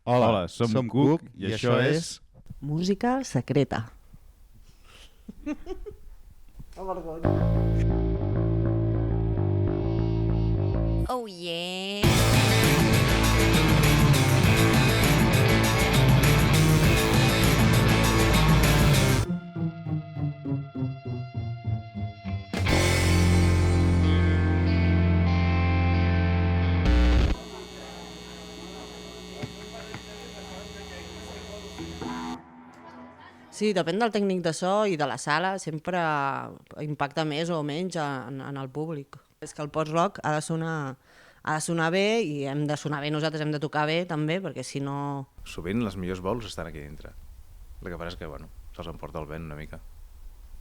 Hola, som Cook i això és... Música secreta. Oh, vergonya. Oh yeah. Sí, depèn del tècnic de so i de la sala, sempre impacta més o menys en el públic. És que el post-rock ha de sonar bé i hem de sonar bé, nosaltres hem de tocar bé també, perquè si no... Sovint les millors bols estan aquí dintre. El que passa és que, se'ls emporta el vent una mica.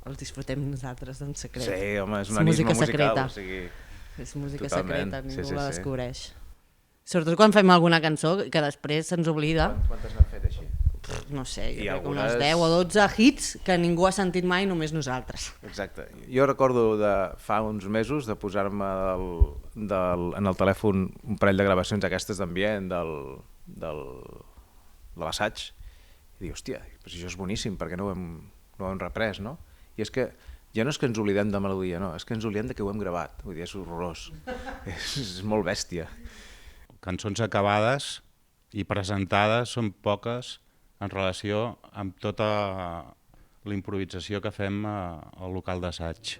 Els disfrutem nosaltres en secret. Sí, home, és un anisme musical, secreta. o sigui... És música Totalment. secreta, ningú Sí. la descobreix. Sobretot quan fem alguna cançó que després se'ns oblida. Quantes n'han fet així? No sé, jo I crec que unes algunes- 10 o 12 hits que ningú ha sentit mai, només nosaltres. Exacte. Jo recordo de fa uns mesos de posar-me en el telèfon un parell de gravacions aquestes d'ambient de l'assaig i dic, hòstia, però si això és boníssim, perquè no ho hem reprès, no? I és que ja no és que ens oblidem de melodia, no, és que ens oblidem de que ho hem gravat. Vull dir, és horrorós. és molt bèstia. Cançons acabades i presentades són poques en relació amb tota la improvisació que fem al local d'assaig.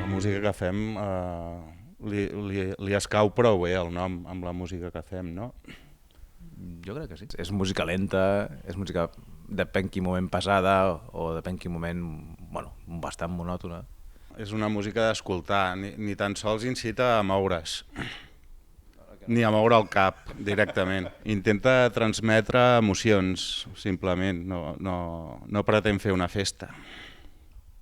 La música que fem li escau prou bé el nom amb la música que fem, no? Jo crec que sí. És música lenta, és música depèn quin moment pesada o depèn quin moment, bastant monòtona. És una música d'escoltar, ni tan sols incita a moure's, ni a moure el cap directament. Intenta transmetre emocions, simplement, no pretén fer una festa.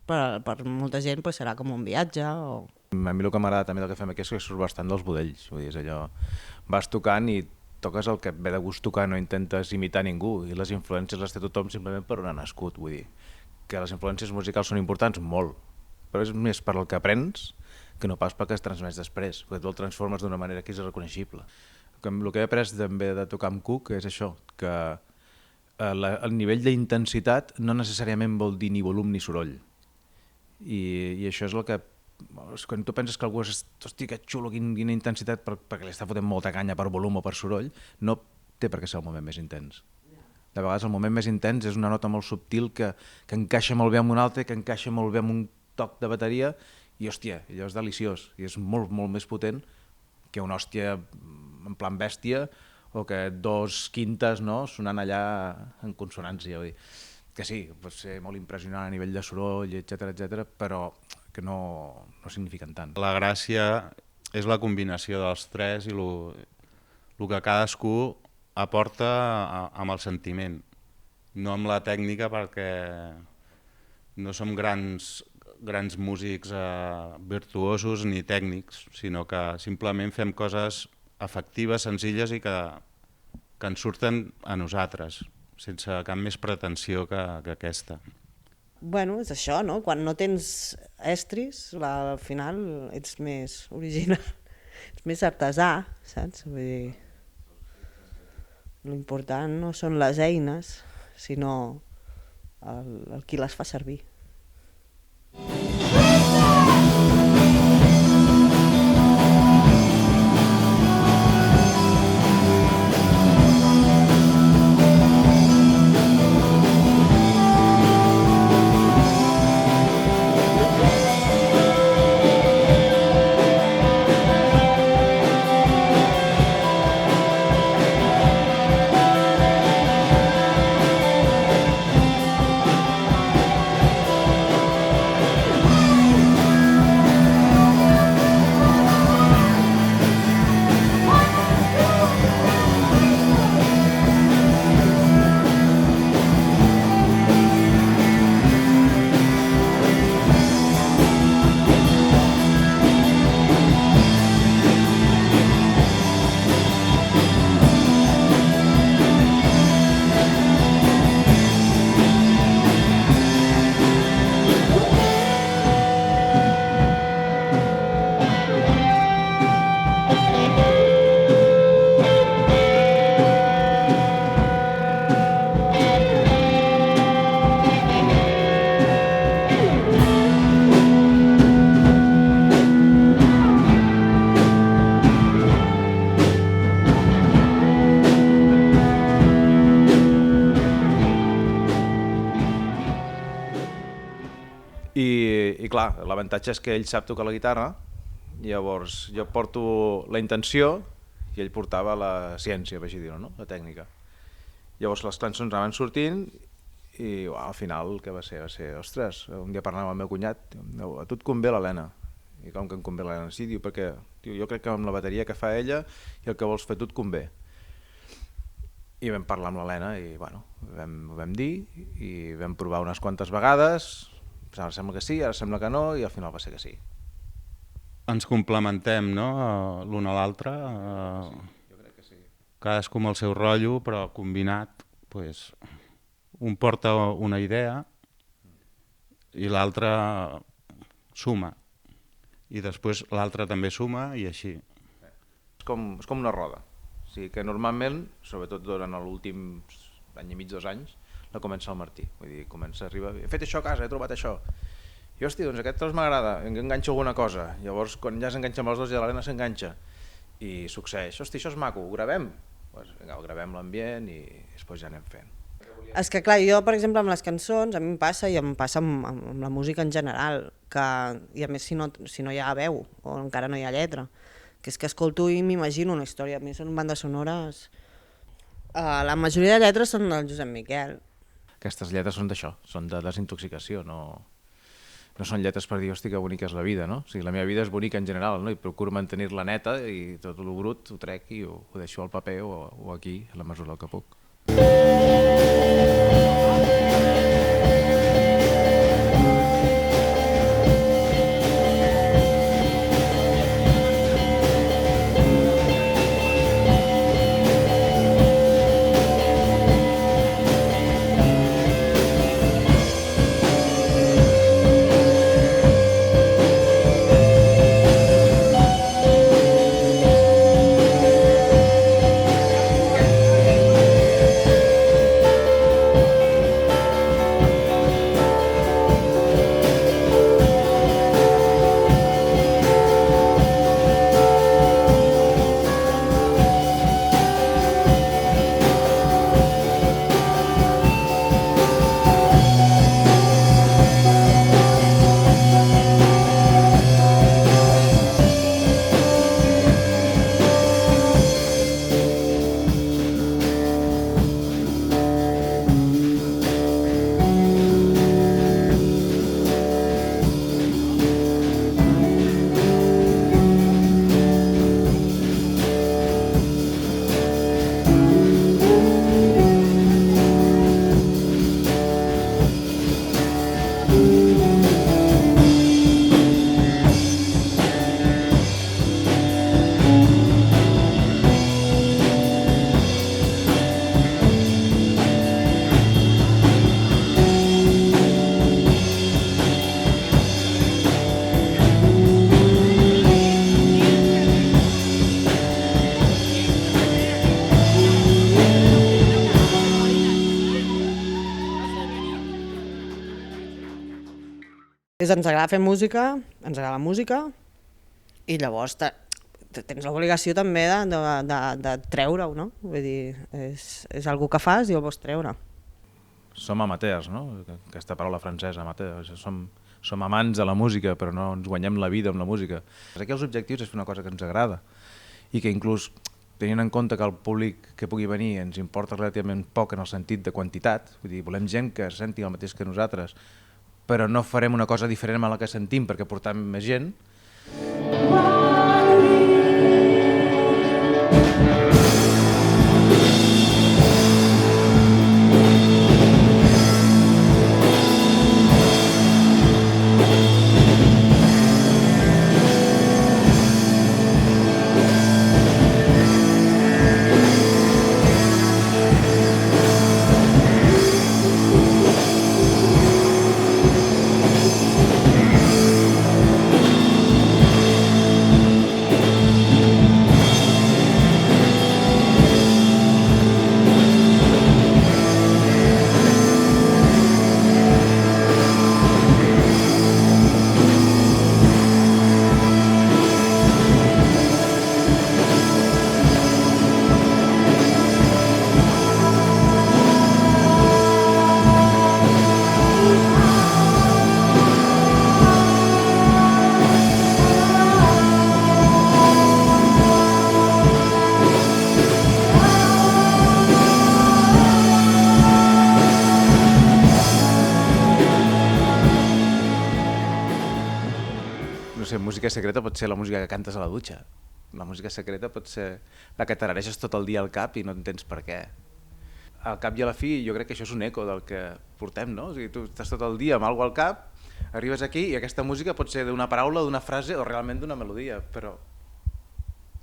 Per molta gent pues, serà com un viatge o... A mi el que m'agrada també del que fem aquí és que surt bastant dels budells. Vull dir, és allò, vas tocant i toques el que et ve de gust tocar, no intentes imitar ningú, i les influències les té tothom simplement per on ha nascut. Vull dir, que les influències musicals són importants, molt, però és més per el que aprens que no pas pel que es transmets després, perquè tu el transformes d'una manera que és reconeixible. El que he après també de tocar amb Cook és això, que el nivell d'intensitat no necessàriament vol dir ni volum ni soroll. I això és el que... Quan tu penses que algú és, hòstia, que xulo, quina intensitat, perquè li està fotent molta canya per volum o per soroll, no té per què ser el moment més intens. De vegades el moment més intens és una nota molt subtil que encaixa molt bé amb un altre, que encaixa molt bé amb un toc de bateria, i hòstia, allò és deliciós, i és molt, molt més potent que una hòstia en plan bèstia o que dos quintes, no, sonant allà en consonància. Vull dir, que sí, pot ser molt impressionant a nivell de soroll, etc, però que no signifiquen tant. La gràcia és la combinació dels tres i el que cadascú aporta amb el sentiment, no amb la tècnica, perquè no som grans músics virtuosos ni tècnics, sinó que simplement fem coses efectives, senzilles i que ens surten a nosaltres, sense cap més pretensió que aquesta. Bueno, és això, no? Quan no tens estris, al final ets més original, ets més artesà, saps? Vull dir, l'important no són les eines, sinó el qui les fa servir. I clar, l'avantatge és que ell sap tocar la guitarra, llavors jo porto la intenció i ell portava la ciència, per així dir-ho, no? La tècnica. Llavors les cançons anaven sortint i al final què va ser? Ostres, un dia parlant amb el meu cunyat, a tu et convé l'Helena. I com que em convé l'Helena? Sí, diu, perquè jo crec que amb la bateria que fa ella i el que vols fer tu et convé. I vam parlar amb l'Helena i bueno, ho vam dir i vam provar unes quantes vegades. Ara sembla que sí, ara sembla que no, i al final va ser que sí. Ens complementem, no?, l'un a l'altre. Jo crec que sí. Cadascú amb el seu rotllo, però combinat, pues, un porta una idea i l'altre suma. I després l'altre també suma i així. És com una roda. O sigui que normalment, sobretot durant l'últim any i mig, 2 anys, la comença el Martí. Vull dir, comença a arribar, he fet això a casa, he trobat això. I hòstia, doncs aquest tros m'agrada, enganxo alguna cosa. Llavors, quan ja s'enganxa amb els dos, ja l'Helena s'enganxa. I succeeix, hòstia, això és maco, ho gravem? Doncs vinga, gravem l'ambient i després ja anem fent. És que clar, jo per exemple amb les cançons, a mi em passa i em passa amb la música en general, que, i a més si no hi ha veu o encara no hi ha lletra, que és que escolto i m'imagino una història. A mi són bandes sonores... la majoria de lletres són del Josep Miquel. Aquestes lletres són d'això, són de desintoxicació, no són lletres per dir, hòstia, que bonica és la vida, no? O sigui, la meva vida és bonica en general, no? I procuro mantenir-la neta i tot el brut ho trec i ho deixo al paper o aquí, a la mesura del que puc. Ens agrada fer música, ens agrada la música, i llavors tens l'obligació també de treure-ho, no? Vull dir, és algo que fas i ho vols treure. Som amateurs, no? Aquesta paraula francesa, amateur. Som amants de la música, però no ens guanyem la vida amb la música. Aquí els objectius és fer una cosa que ens agrada i que inclús, tenint en compte que el públic que pugui venir ens importa relativament poc en el sentit de quantitat, vull dir, volem gent que senti el mateix que nosaltres, però no farem una cosa diferent a la que sentim perquè portem més gent. Música secreta pot ser la música que cantes a la dutxa. La música secreta pot ser la que t'arareixes tot el dia al cap i no entens per què. Al cap i a la fi jo crec que això és un eco del que portem, no? O sigui, tu estàs tot el dia amb alguna cosa al cap, arribes aquí i aquesta música pot ser d'una paraula, d'una frase o realment d'una melodia, però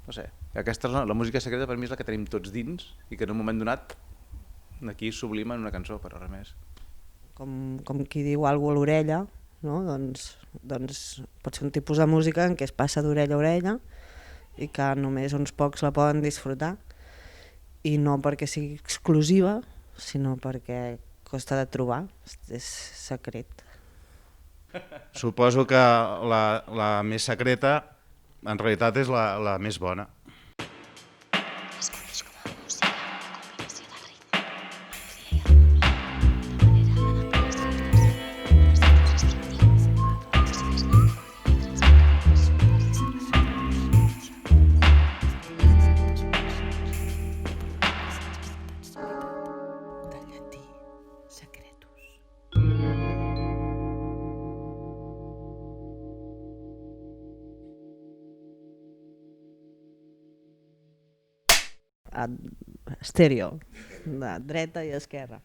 no sé. Aquesta, la música secreta per mi és la que tenim tots dins i que en un moment donat aquí sublima en una cançó, però res més. Com qui diu alguna cosa a l'orella, no? Doncs pot ser un tipus de música en què es passa d'orella a orella i que només uns pocs la poden disfrutar, i no perquè sigui exclusiva, sinó perquè costa de trobar, és secret. Suposo que la més secreta en realitat és la més bona. Estèreo, de dreta i esquerra.